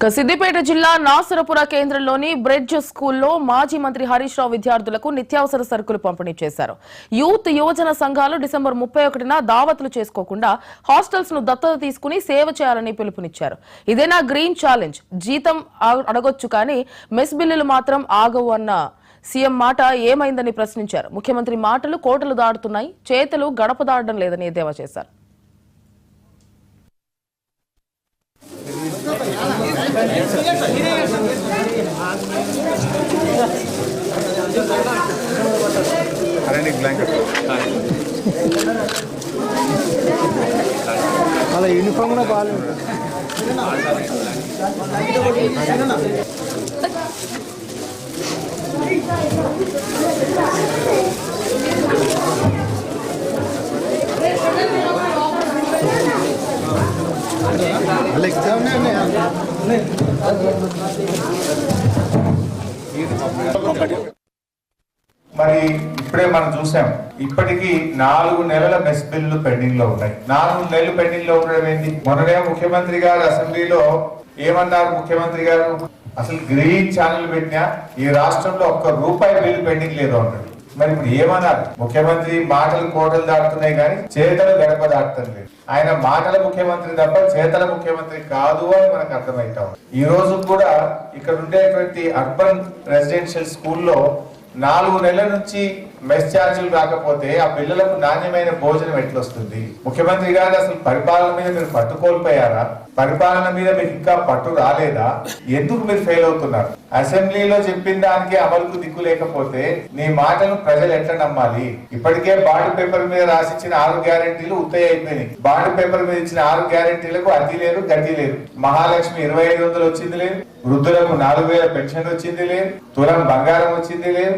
సిద్దిపేట జిల్లా నాసరపుర కేంద్రంలోని బ్రిడ్జ్ స్కూల్లో మాజీ మంత్రి హరీష్ రావు విద్యార్థులకు నిత్యావసర సరుకులు పంపిణీ చేశారు. యూత్ యువజన సంఘాలు డిసెంబర్ 31న దావతులు చేసుకోకుండా హాస్టల్స్ ను దత్తత తీసుకుని సేవ చేయాలని పిలుపునిచ్చారు. ఇదేనా గ్రీన్ ఛాలెంజ్? జీతం అడగొచ్చు కానీ మెస్ బిల్లులు మాత్రం ఆగవు అన్న సీఎం మాట ఏమైందని ప్రశ్నించారు. ముఖ్యమంత్రి మాటలు కోటలు దాటుతున్నాయి, చేతులు గడప దాటడం లేదని ఎద్దేవా చేశారు. అలా యూనిఫామ్ కూడా బాగాలేదు. మరి ఇప్పుడే మనం చూసాం, ఇప్పటికీ 4 నెలల మెస్ బిల్లులు పెండింగ్ లో ఉన్నాయి. 4 నెలలు పెండింగ్ లో ఉండడం ఏంటి? మొన్ననే ముఖ్యమంత్రి గారు అసెంబ్లీలో ఏమన్నారు? ముఖ్యమంత్రి గారు అసలు గ్రీన్ ఛానల్ పెట్టినా ఈ రాష్ట్రంలో ₹1 బిల్లు పెండింగ్ లేదు అన్నాడు. మరి ఇప్పుడు ఏమన్నారు? ముఖ్యమంత్రి మాటలు కోటలు దాటుతున్నాయి కానీ చేతలు గడప దాటుతుంది లేదు. ఆయన మాటల ముఖ్యమంత్రి తప్ప చేతల ముఖ్యమంత్రి కాదు అని మనకు అర్థమైతా ఉంది. ఈ రోజు కూడా ఇక్కడ ఉండేటువంటి అర్బన్ రెసిడెన్షియల్ స్కూల్లో 4 నెలల నుంచి మెస్ ఛార్జీలు రాకపోతే ఆ పిల్లలకు నాణ్యమైన భోజనం ఎట్లొస్తుంది? ముఖ్యమంత్రి గారు అసలు పరిపాలన మీద మీరు పట్టు కోల్పోయారా? పరిపాలన మీద మీకు ఇంకా పట్టు రాలేదా? ఎందుకు మీరు ఫెయిల్ అవుతున్నారు? అసెంబ్లీలో చెప్పిన దానికి అమలుకు దిక్కు లేకపోతే నీ మాటను ప్రజలు ఎట్లా నమ్మాలి? ఇప్పటికే బాండ్ పేపర్ మీద రాసిచ్చిన 6 గ్యారెంటీలు ఉత్తయ్య అయిపోయినాయి. బాండ్ పేపర్ మీద ఇచ్చిన 6 గ్యారెంటీలకు అతి లేదు, గతి లేదు. మహాలక్ష్మి 2500 వచ్చింది లేదు, వృద్ధులకు 4000 పెన్షన్ వచ్చింది లేదు, తులం బంగారం వచ్చింది లేదు.